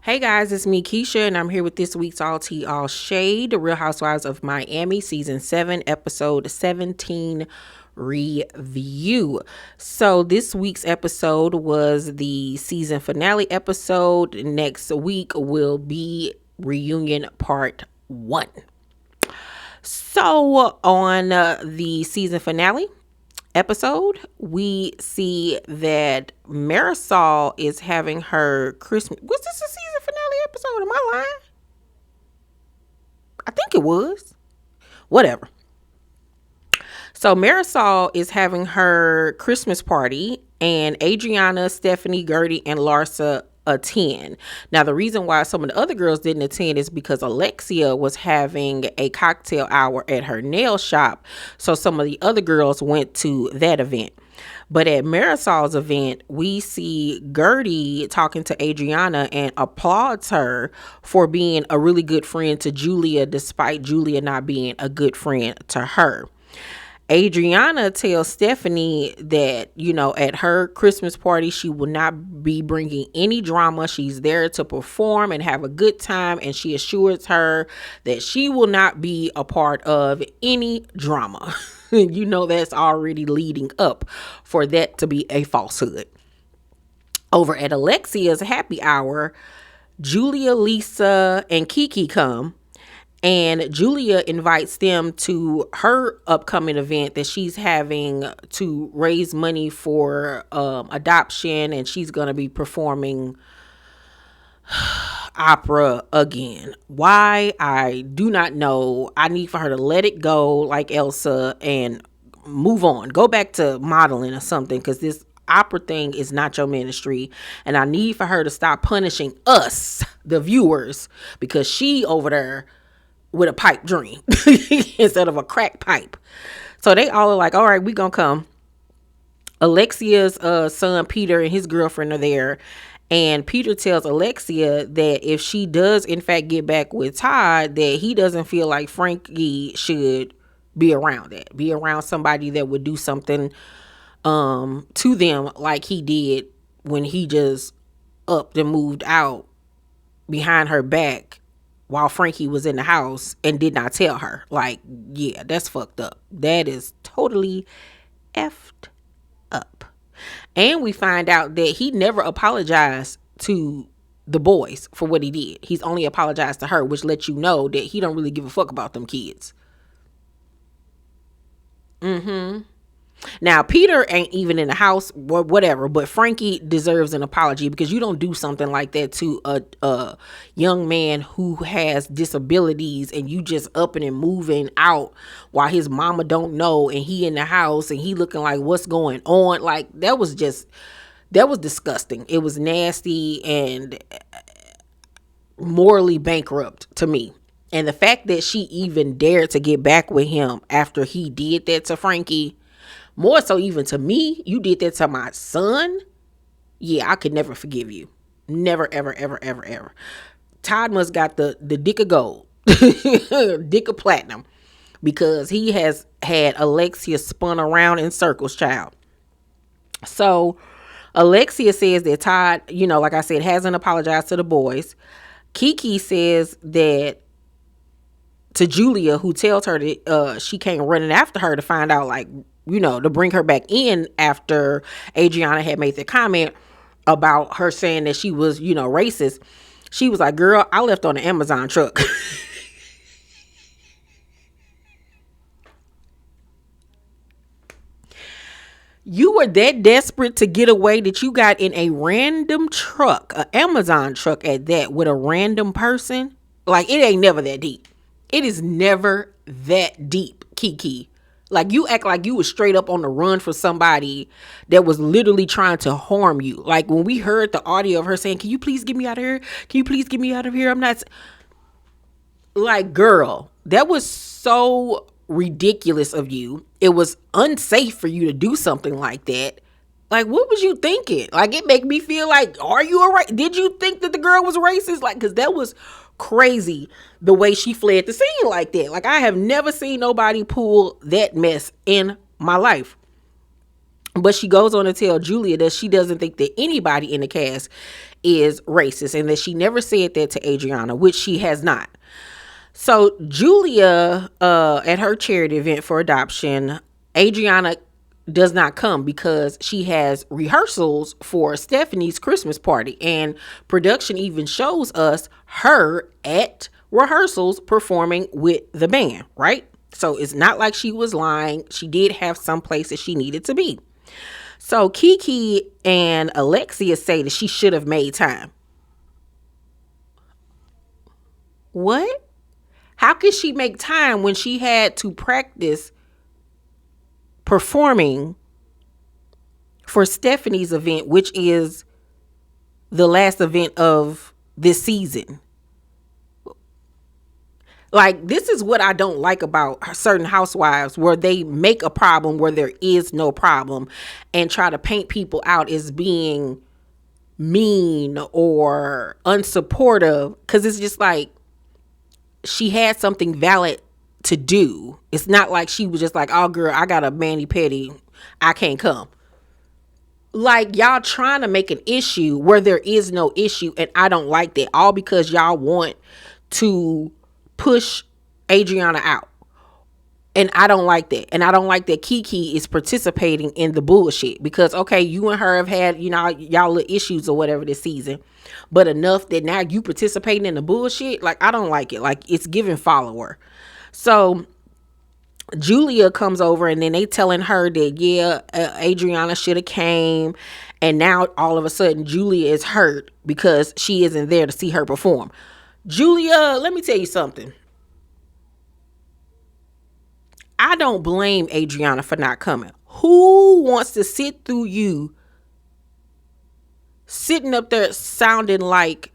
Hey guys, it's me, Keisha, and I'm here with this week's All Tea, All Shade, the Real Housewives of Miami, Season 7, Episode 17 review. So, this week's episode was the season finale episode. Next week will be Reunion Part 1. So, on the season finale episode, we see that Marysol is having her Christmas. Was this a season finale episode? Am I lying? I think it was. Whatever. So Marysol is having her Christmas party, and Adriana, Stephanie, Gertie, and Larsa attend. Now, the reason why some of the other girls didn't attend is because Alexia was having a cocktail hour at her nail shop. So some of the other girls went to that event. But at Marysol's event, we see Gertie talking to Adriana and applauds her for being a really good friend to Julia, despite Julia not being a good friend to her. Adriana tells Stephanie that, at her Christmas party, she will not be bringing any drama. She's there to perform and have a good time. And she assures her that she will not be a part of any drama. That's already leading up for that to be a falsehood. Over at Alexia's happy hour, Julia, Lisa, and Kiki come. And Julia invites them to her upcoming event that she's having to raise money for adoption. And she's going to be performing opera again. Why? I do not know. I need for her to let it go like Elsa and move on. Go back to modeling or something, because this opera thing is not your ministry. And I need for her to stop punishing us, the viewers, because she over there with a pipe dream instead of a crack pipe. So they all are like, all right, we gonna come. Alexia's son Peter and his girlfriend are there, and Peter tells Alexia that if she does in fact get back with Todd, that he doesn't feel like Frankie should be around somebody that would do something to them like he did when he just upped and moved out behind her back while Frankie was in the house and did not tell her. Like, yeah, that's fucked up. That is totally effed up. And we find out that he never apologized to the boys for what he did. He's only apologized to her, which lets you know that he don't really give a fuck about them kids. Now, Peter ain't even in the house or whatever, but Frankie deserves an apology, because you don't do something like that to a young man who has disabilities, and you just upping and moving out while his mama don't know, and he in the house and he looking like, what's going on? Like, that was disgusting. It was nasty and morally bankrupt to me. And the fact that she even dared to get back with him after he did that to Frankie, more so even to me, you did that to my son. Yeah, I could never forgive you. Never, ever, ever, ever, ever. Todd must got the dick of gold, dick of platinum, because he has had Alexia spun around in circles, child. So Alexia says that Todd, like I said, hasn't apologized to the boys. Kiki says that to Julia, who tells her that she came running after her to find out, like, to bring her back in after Adriana had made the comment about her saying that she was, racist. She was like, girl, I left on the Amazon truck. You were that desperate to get away that you got in a random truck, an Amazon truck at that, with a random person. Like, it ain't never that deep. It is never that deep, Kiki. Like, you act like you was straight up on the run for somebody that was literally trying to harm you. Like, when we heard the audio of her saying, can you please get me out of here? Can you please get me out of here? I'm not... Like, girl, that was so ridiculous of you. It was unsafe for you to do something like that. Like, what was you thinking? Like, it make me feel like, did you think that the girl was racist? Like, because that was crazy the way she fled the scene like that. Like, I have never seen nobody pull that mess in my life. But she goes on to tell Julia that she doesn't think that anybody in the cast is racist and that she never said that to Adriana, which she has not. So Julia, at her charity event for adoption, Adriana does not come because she has rehearsals for Stephanie's Christmas party, and production even shows us her at rehearsals performing with the band, right? So it's not like she was lying. She did have some places she needed to be. So Kiki and Alexia say that she should have made time. What? How could she make time when she had to practice performing for Stephanie's event, which is the last event of this season? Like, this is what I don't like about certain housewives, where they make a problem where there is no problem and try to paint people out as being mean or unsupportive, because it's just like she had something valid to do. It's not like she was just like, oh girl, I got a mani-pedi, I can't come. Like, y'all trying to make an issue where there is no issue, and I don't like that. All because y'all want to push Adriana out. And I don't like that. And I don't like that Kiki is participating in the bullshit. Because, okay, you and her have had, y'all little issues or whatever this season. But enough that now you participating in the bullshit. Like, I don't like it. Like, it's giving follower. So Julia comes over and then they telling her that, Adriana should have came. And now all of a sudden Julia is hurt because she isn't there to see her perform. Julia, let me tell you something. I don't blame Adriana for not coming. Who wants to sit through you sitting up there sounding like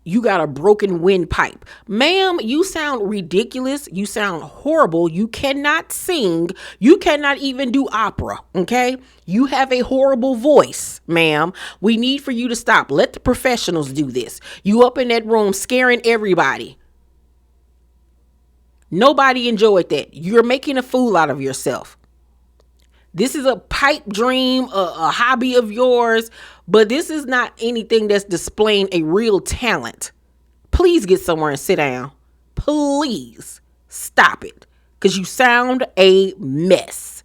you got a broken windpipe? Ma'am, you sound ridiculous. You sound horrible. You cannot sing. You cannot even do opera, okay? You have a horrible voice, ma'am. We need for you to stop. Let the professionals do this. You up in that room scaring everybody. Nobody enjoyed that. You're making a fool out of yourself. This is a pipe dream, a hobby of yours, but this is not anything that's displaying a real talent. Please get somewhere and sit down. Please stop it, because you sound a mess.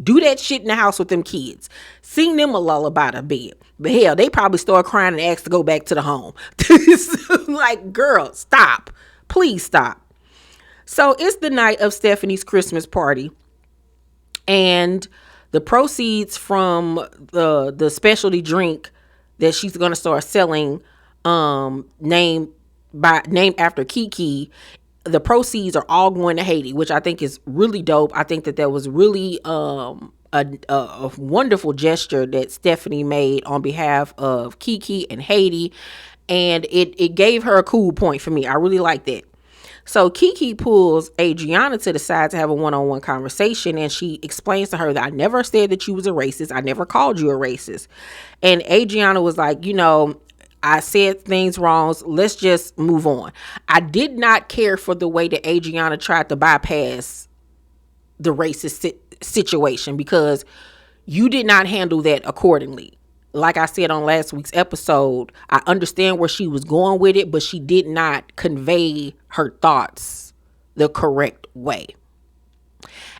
Do that shit in the house with them kids. Sing them a lullaby to bed. But hell, they probably start crying and ask to go back to the home. Like, girl, stop. Please stop. So it's the night of Stephanie's Christmas party, and the proceeds from the specialty drink that she's going to start selling, named after Kiki, the proceeds are all going to Haiti, which I think is really dope. I think that was really a wonderful gesture that Stephanie made on behalf of Kiki and Haiti, and it gave her a cool point for me. I really like that. So Kiki pulls Adriana to the side to have a one-on-one conversation, and she explains to her that I never said that you was a racist. I never called you a racist. And Adriana was like, I said things wrong. Let's just move on. I did not care for the way that Adriana tried to bypass the racist situation, because you did not handle that accordingly. Like I said on last week's episode, I understand where she was going with it, but she did not convey her thoughts the correct way.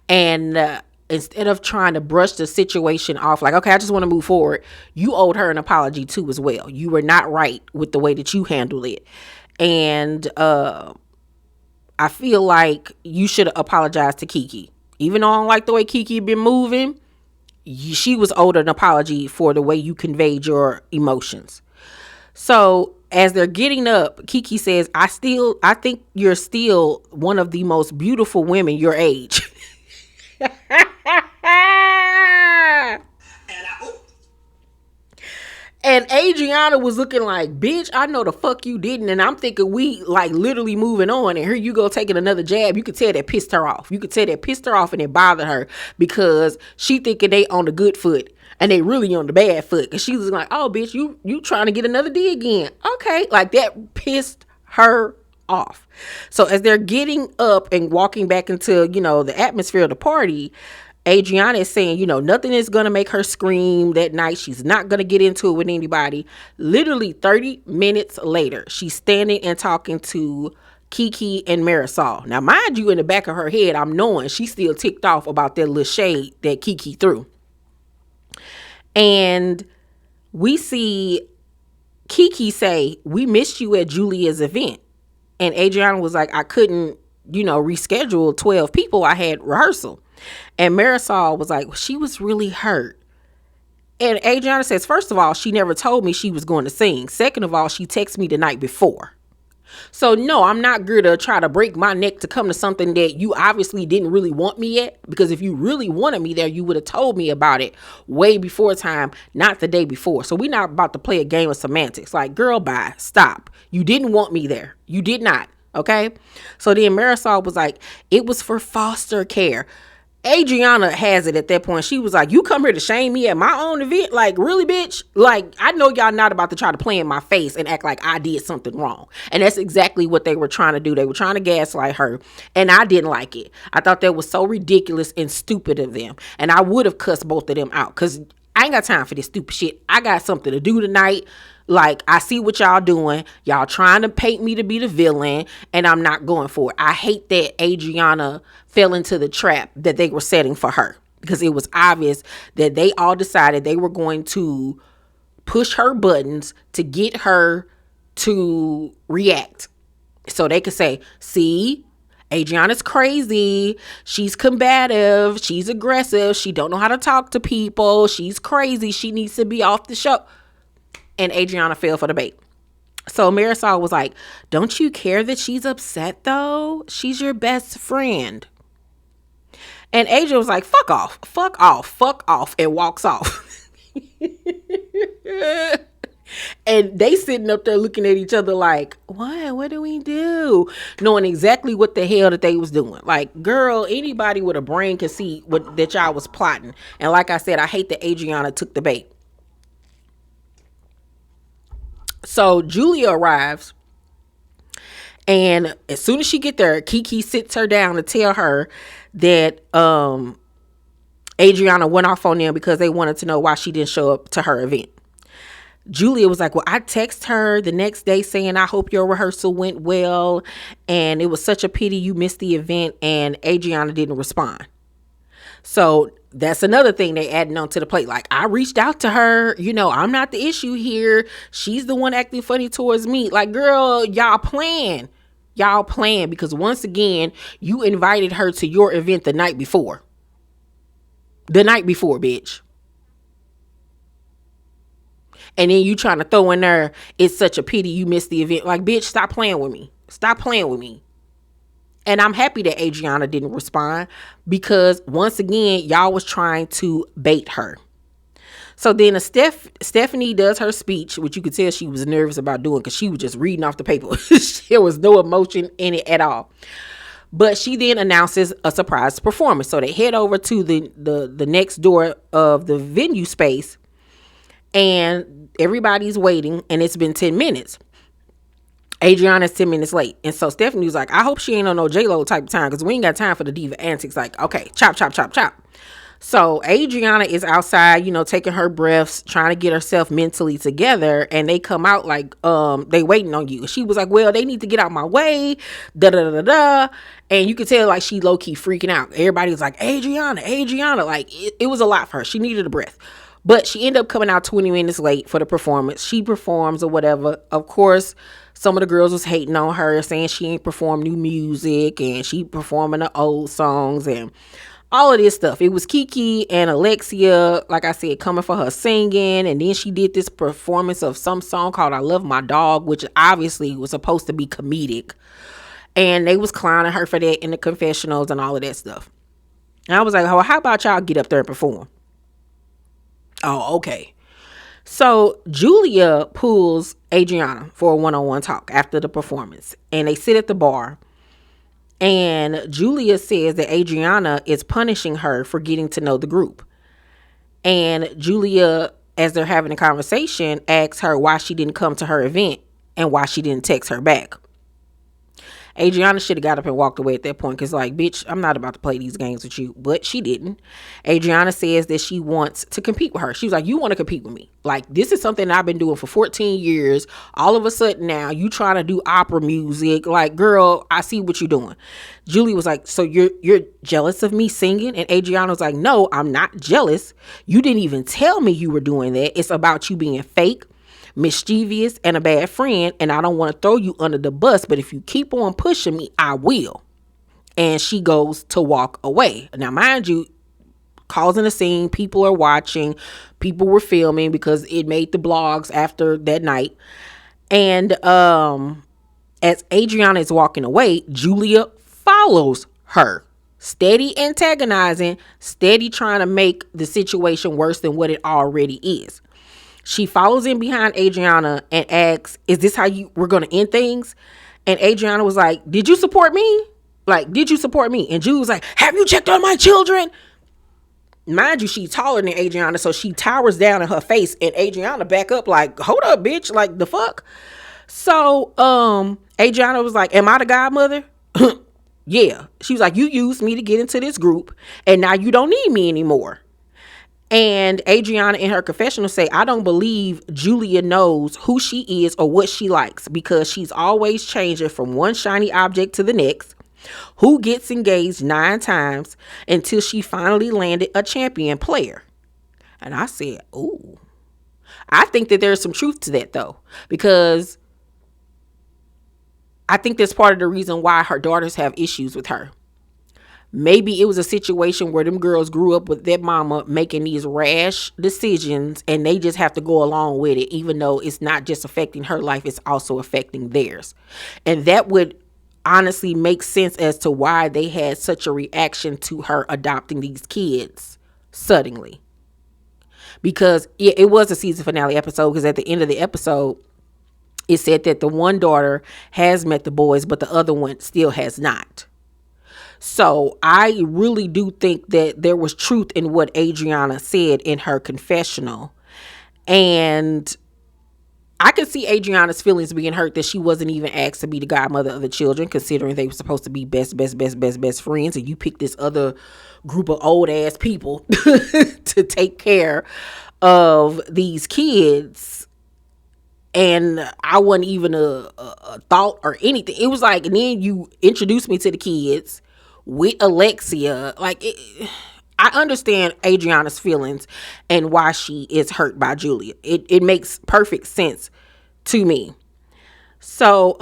And instead of trying to brush the situation off like, okay, I just want to move forward, you owed her an apology too as well. You were not right with the way that you handled it. And I feel like you should apologize to Kiki. Even though I don't like the way Kiki been moving, she was owed an apology for the way you conveyed your emotions. So as they're getting up, Kiki says, I think you're still one of the most beautiful women your age. And Adriana was looking like, bitch, I know the fuck you didn't. And I'm thinking we like literally moving on. And here you go taking another jab. You could tell that pissed her off. You could tell that pissed her off and it bothered her, because she thinking they on the good foot and they really on the bad foot. And she was like, oh, bitch, you trying to get another D again. Okay. Like, that pissed her off. So as they're getting up and walking back into, the atmosphere of the party, Adriana is saying, nothing is going to make her scream that night. She's not going to get into it with anybody. Literally 30 minutes later, she's standing and talking to Kiki and Marysol. Now, mind you, in the back of her head, I'm knowing she's still ticked off about that little shade that Kiki threw. And we see Kiki say, we missed you at Julia's event. And Adriana was like, I couldn't, reschedule 12 people. I had rehearsal. And Marysol was like, well, she was really hurt. And Adriana says, first of all, she never told me she was going to sing. Second of all, she texted me the night before. So no, I'm not going to try to break my neck to come to something that you obviously didn't really want me at. Because if you really wanted me there, you would have told me about it way before time, not the day before. So we're not about to play a game of semantics. Like, girl, bye, stop. You didn't want me there. You did not. Okay. So then Marysol was like, it was for foster care. Adriana has it at that point. She was like, you come here to shame me at my own event? Like, really, bitch? Like, I know y'all not about to try to play in my face and act like I did something wrong. And that's exactly what they were trying to do. They were trying to gaslight her. And I didn't like it. I thought that was so ridiculous and stupid of them. And I would have cussed both of them out because I ain't got time for this stupid shit. I got something to do tonight. Like, I see what y'all doing. Y'all trying to paint me to be the villain, and I'm not going for it. I hate that Adriana fell into the trap that they were setting for her, because it was obvious that they all decided they were going to push her buttons to get her to react. So they could say, see, Adriana's crazy. She's combative. She's aggressive. She don't know how to talk to people. She's crazy. She needs to be off the show. And Adriana fell for the bait. So Marysol was like, don't you care that she's upset though? She's your best friend. And Adriana was like, fuck off, fuck off, fuck off, and walks off. And they sitting up there looking at each other like, what do we do? Knowing exactly what the hell that they was doing. Like, girl, anybody with a brain can see that y'all was plotting. And like I said, I hate that Adriana took the bait. So Julia arrives, and as soon as she get there, Kiki sits her down to tell her that Adriana went off on them because they wanted to know why she didn't show up to her event. Julia was like, well, I text her the next day saying, I hope your rehearsal went well, and it was such a pity you missed the event, and Adriana didn't respond. So that's another thing they adding on to the plate. Like, I reached out to her, I'm not the issue here. She's the one acting funny towards me. Like, girl, y'all playing because once again, you invited her to your event the night before, bitch. And then you trying to throw in there, it's such a pity you missed the event. Like, bitch, stop playing with me. And I'm happy that Adriana didn't respond, because once again, y'all was trying to bait her. So then Stephanie does her speech, which you could tell she was nervous about doing because she was just reading off the paper. There was no emotion in it at all. But she then announces a surprise performance. So they head over to the next door of the venue space, and everybody's waiting, and it's been 10 minutes. Adriana's 10 minutes late. And so Stephanie was like, I hope she ain't on no J-Lo type of time, because we ain't got time for the diva antics. Like, okay, chop, chop, chop, chop. So Adriana is outside, taking her breaths, trying to get herself mentally together. And they come out like, they waiting on you. She was like, well, they need to get out my way. Da, da, da, da. And you could tell like she low key freaking out. Everybody was like, Adriana. Like it was a lot for her. She needed a breath. But she ended up coming out 20 minutes late for the performance. She performs or whatever. Of course, some of the girls was hating on her, saying she ain't performed new music and she performing the old songs and all of this stuff. It was Kiki and Alexia, like I said, coming for her singing. And then she did this performance of some song called I Love My Dog, which obviously was supposed to be comedic. And they was clowning her for that in the confessionals and all of that stuff. And I was like, oh, how about y'all get up there and perform? Oh, okay. So Julia pulls Adriana for a one-on-one talk after the performance, and they sit at the bar, and Julia says that Adriana is punishing her for getting to know the group. And Julia, as they're having a conversation, asks her why she didn't come to her event and why she didn't text her back. Adriana should have got up and walked away at that point because, like, bitch, I'm not about to play these games with you. But she didn't. Adriana says that she wants to compete with her. She was like, you want to compete with me? Like, this is something I've been doing for 14 years. All of a sudden now, you trying to do opera music. Like, girl, I see what you're doing. Julie was like, so you're jealous of me singing? And Adriana was like, no, I'm not jealous. You didn't even tell me you were doing that. It's about you being fake, mischievous, and a bad friend, and I don't want to throw you under the bus, but if you keep on pushing me, I will. And she goes to walk away. Now, mind you, causing a scene, people are watching, people were filming because it made the blogs after that night. And as Adriana is walking away, Julia follows her, steady antagonizing, steady trying to make the situation worse than what it already is. She follows in behind Adriana and asks, is this how we're going to end things? And Adriana was like, did you support me? Like, did you support me? And Julie was like, have you checked on my children? Mind you, she's taller than Adriana, so she towers down in her face, and Adriana back up like, hold up, bitch, like, the fuck? So, Adriana was like, am I the godmother? Yeah. She was like, you used me to get into this group, and now you don't need me anymore. And Adriana in her confessional say, I don't believe Julia knows who she is or what she likes because she's always changing from one shiny object to the next, who gets engaged 9 times until she finally landed a champion player. And I said, ooh, I think that there's some truth to that though, because I think that's part of the reason why her daughters have issues with her. Maybe it was a situation where them girls grew up with their mama making these rash decisions and they just have to go along with it, even though it's not just affecting her life, it's also affecting theirs. And that would honestly make sense as to why they had such a reaction to her adopting these kids suddenly. Because it was a season finale episode, because at the end of the episode, it said that the one daughter has met the boys, but the other one still has not. So I really do think that there was truth in what Adriana said in her confessional. And I could see Adriana's feelings being hurt that she wasn't even asked to be the godmother of the children, considering they were supposed to be best friends. And you picked this other group of old ass people to take care of these kids. And I wasn't even a thought or anything. It was like, and then you introduced me to the kids with Alexia. Like, I understand Adriana's feelings and why she is hurt by Julia. It makes perfect sense to me. So,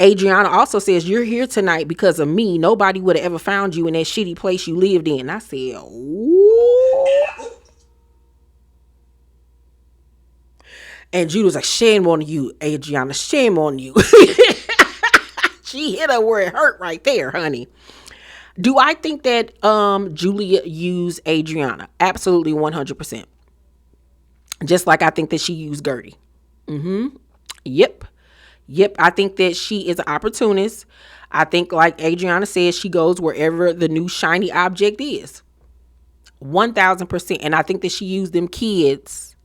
Adriana also says, you're here tonight because of me. Nobody would have ever found you in that shitty place you lived in. I said, ooh. And Judah was like, shame on you, Adriana, shame on you. She hit her where it hurt right there, honey. Do I think that Julia used Adriana? Absolutely 100%. Just like I think that she used Gertie. Yep. I think that she is an opportunist. I think, like Adriana says, she goes wherever the new shiny object is. 1,000%. And I think that she used them kids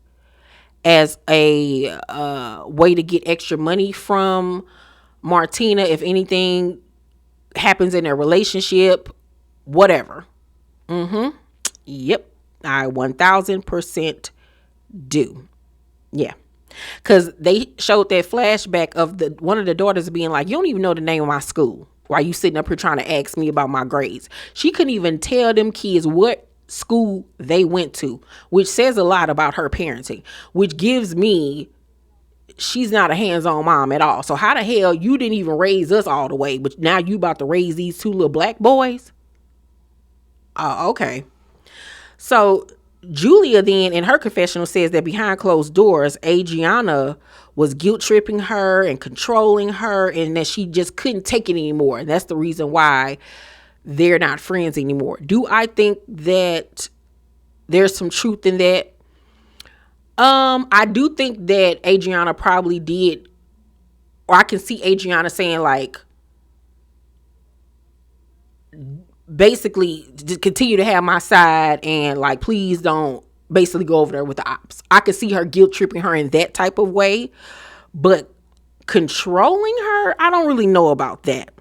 as a way to get extra money from Martina if anything happens in their relationship, whatever. Yep, I 1,000% do. Yeah, because they showed that flashback of one of the daughters being like, you don't even know the name of my school. Why you sitting up here trying to ask me about my grades? She couldn't even tell them kids what school they went to, which says a lot about her parenting, which gives me, she's not a hands-on mom at all. So how the hell you didn't even raise us all the way, but now you about to raise these 2 little black boys? Okay. So Julia then in her confessional says that behind closed doors, Adriana was guilt tripping her and controlling her, and that she just couldn't take it anymore. And that's the reason why they're not friends anymore. Do I think that there's some truth in that? I do think that Adriana probably did, or I can see Adriana saying like, basically continue to have my side and like, please don't basically go over there with the ops. I could see her guilt tripping her in that type of way, but controlling her, I don't really know about that.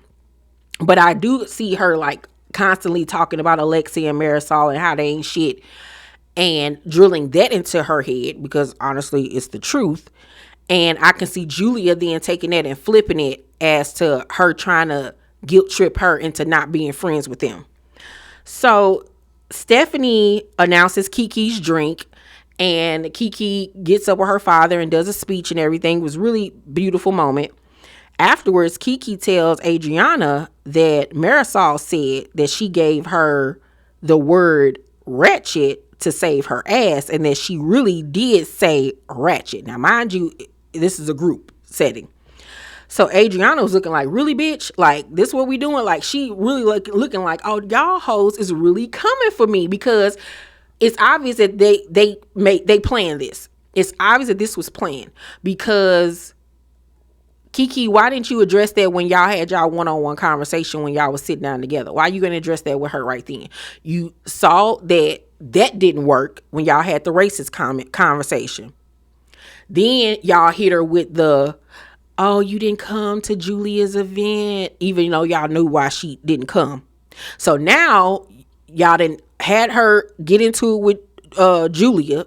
But I do see her like constantly talking about Alexia and Marysol and how they ain't shit, and drilling that into her head, because honestly it's the truth. And I can see Julia then taking that and flipping it as to her trying to guilt trip her into not being friends with them. So Stephanie announces Kiki's drink, and Kiki gets up with her father and does a speech and everything. It was a really beautiful moment. Afterwards, Kiki tells Adriana that Marysol said that she gave her the word ratchet to save her ass, and that she really did say ratchet. Now, mind you, this is a group setting. So Adriana was looking like, really, bitch? Like, this what we doing? Like, she really looking like, oh, y'all hoes is really coming for me, because it's obvious that they planned this. It's obvious that this was planned, because Kiki, why didn't you address that when y'all had y'all one-on-one conversation when y'all was sitting down together? Why are you going to address that with her right then? You saw that didn't work when y'all had the racist conversation. Then y'all hit her with the, oh, you didn't come to Julia's event, even though y'all knew why she didn't come. So now y'all didn't had her get into it with Julia.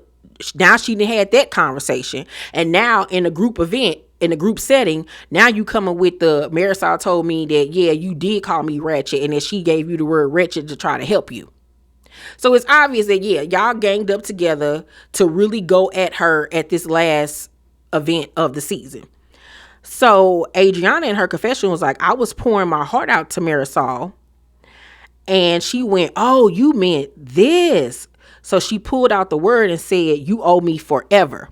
Now she didn't had that conversation. And now in a group event, in a group setting, now you coming with the, Marysol told me that, yeah, you did call me ratchet, and that she gave you the word ratchet to try to help you. So it's obvious that, yeah, y'all ganged up together to really go at her at this last event of the season. So Adriana in her confession was like, I was pouring my heart out to Marysol, and she went, oh, you meant this. So she pulled out the word and said, you owe me forever.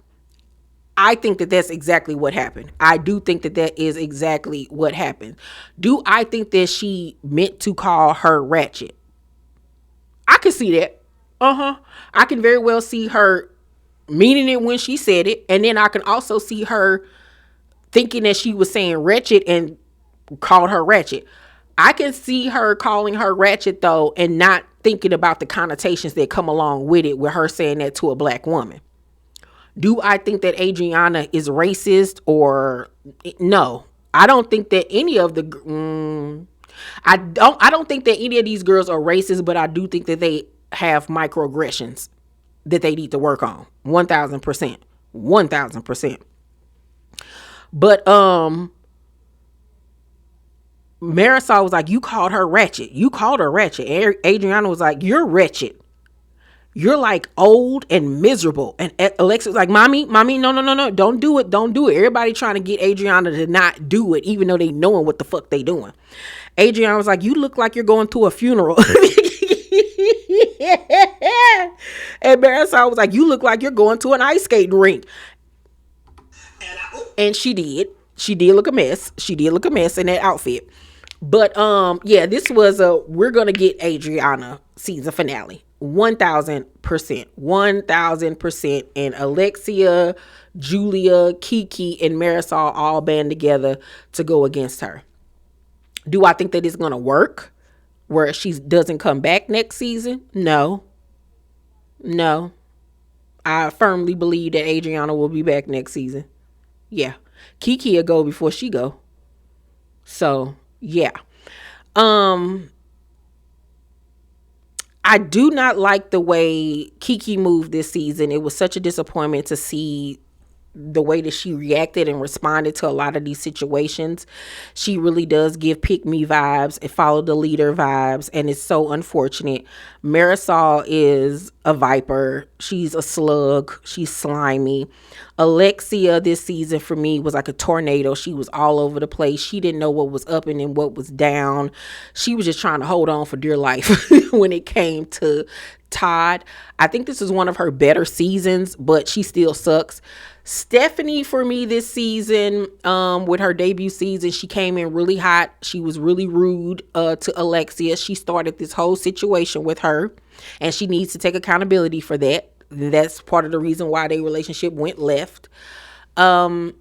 I think that that's exactly what happened. I do think that that is exactly what happened. Do I think that she meant to call her ratchet? I can see that. I can very well see her meaning it when she said it. And then I can also see her thinking that she was saying wretched and called her ratchet. I can see her calling her ratchet, though, and not thinking about the connotations that come along with it, with her saying that to a black woman. Do I think that Adriana is racist? Or no? I don't think that any of the I don't think that any of these girls are racist, but I do think that they have microaggressions that they need to work on. 1000%. 1000%. But Marysol was like, you called her ratchet. You called her ratchet. Adriana was like, you're wretched. You're like old and miserable. And Alexia was like, mommy, no, don't do it. Everybody trying to get Adriana to not do it, even though they knowing what the fuck they doing. Adriana was like, you look like you're going to a funeral. And Marysol was like, you look like you're going to an ice skating rink. And she did. She did look a mess. She did look a mess in that outfit. But yeah, this was we're gonna get Adriana season finale. 1000%. 1000%. And Alexia, Julia, Kiki, and Marysol all band together to go against her. Do I think that it's gonna work where she doesn't come back next season? No. I firmly believe that Adriana will be back next season. Yeah. Kiki will go before she go. So yeah. I do not like the way Kiki moved this season. It was such a disappointment to see the way that she reacted and responded to a lot of these situations. She really does give pick me vibes and follow the leader vibes, and it's so unfortunate. Marysol is a viper. She's a slug. She's slimy. Alexia this season for me was like a tornado. She was all over the place. She didn't know what was up and then what was down. She was just trying to hold on for dear life when it came to Todd. I think this is one of her better seasons, but she still sucks. Stephanie for me this season, with her debut season, she came in really hot. She was really rude to Alexia. She started this whole situation with her, and she needs to take accountability for that. That's part of the reason why their relationship went left. I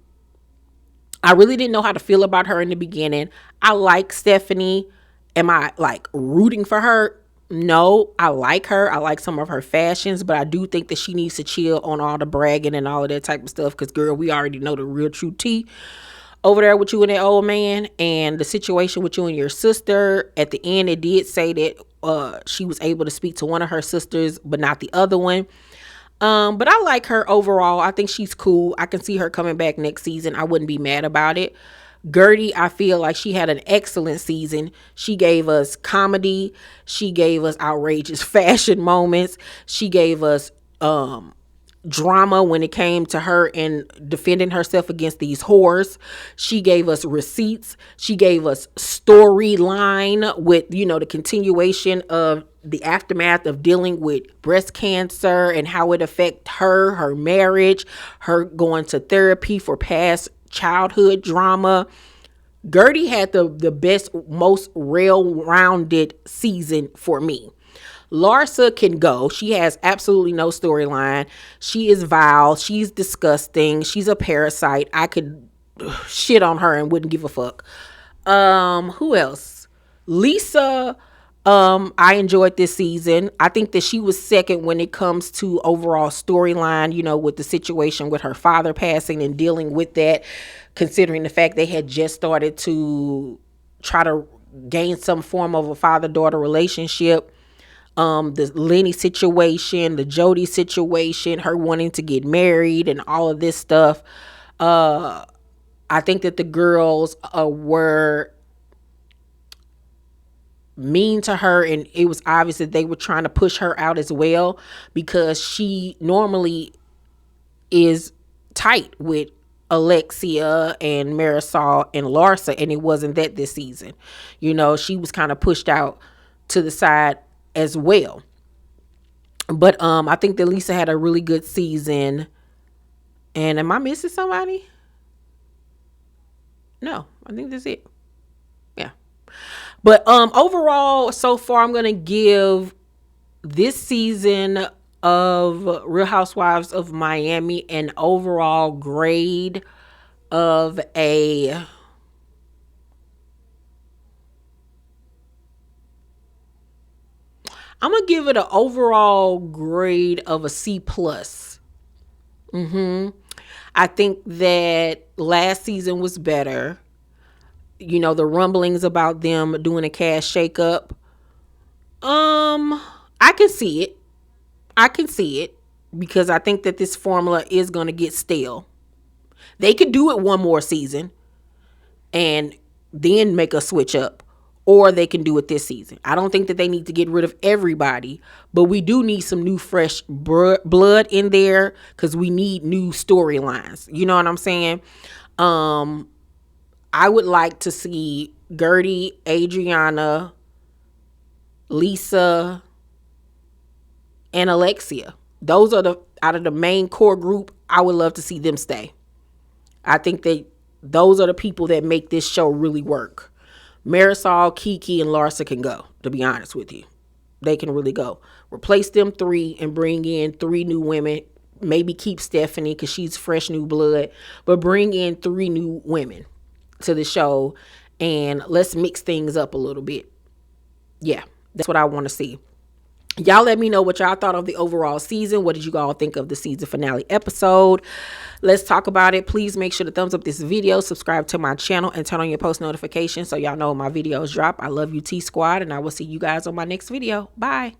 really didn't know how to feel about her in the beginning. I like Stephanie. Am I like rooting for her? No, I like her. I like some of her fashions, but I do think that she needs to chill on all the bragging and all of that type of stuff, because girl, we already know the real true tea. over there with you and that old man, and the situation with you and your sister. At the end, it did say that she was able to speak to one of her sisters, but not the other one. But I like her overall. I think she's cool. I can see her coming back next season. I wouldn't be mad about it. Gertie, I feel like she had an excellent season. She gave us comedy. She gave us outrageous fashion moments. She gave us drama when it came to her and defending herself against these whores. She gave us receipts. She gave us storyline with, the continuation of the aftermath of dealing with breast cancer and how it affected her marriage, her going to therapy for past childhood drama. Gertie had the best, most well-rounded season for me. Larsa can go. She has absolutely no storyline. She is vile. She's disgusting. She's a parasite. I could shit on her and wouldn't give a fuck. Who else? Lisa. I enjoyed this season. I think that she was second when it comes to overall storyline, with the situation with her father passing and dealing with that, considering the fact they had just started to try to gain some form of a father-daughter relationship. The Lenny situation, the Jody situation, her wanting to get married and all of this stuff. I think that the girls were mean to her, and it was obvious that they were trying to push her out as well, because she normally is tight with Alexia and Marysol and Larsa, and it wasn't that this season. She was kind of pushed out to the side as well. But I think that Lisa had a really good season. And am I missing somebody? No, I think that's it. Yeah. But overall, so far, I'm going to give this season of Real Housewives of Miami an overall grade of a... I'm going to give it an overall grade of a C+. I think that last season was better. The rumblings about them doing a cash shakeup. I can see it. Because I think that this formula is going to get stale. They could do it one more season and then make a switch up. Or they can do it this season. I don't think that they need to get rid of everybody, but we do need some new fresh blood in there, because we need new storylines. You know what I'm saying? I would like to see Gertie, Adriana, Lisa, and Alexia. Those are out of the main core group. I would love to see them stay. I think that those are the people that make this show really work. Marysol, Kiki, and Larsa can go, to be honest with you. They can really go. Replace them 3 and bring in 3 new women. Maybe keep Stephanie because she's fresh new blood. But bring in 3 new women to the show and let's mix things up a little bit. Yeah, that's what I want to see. Y'all let me know what y'all thought of the overall season. What did you all think of the season finale episode? Let's talk about it. Please make sure to thumbs up this video, subscribe to my channel, and turn on your post notifications so y'all know when my videos drop. I love you, T Squad, and I will see you guys on my next video. Bye.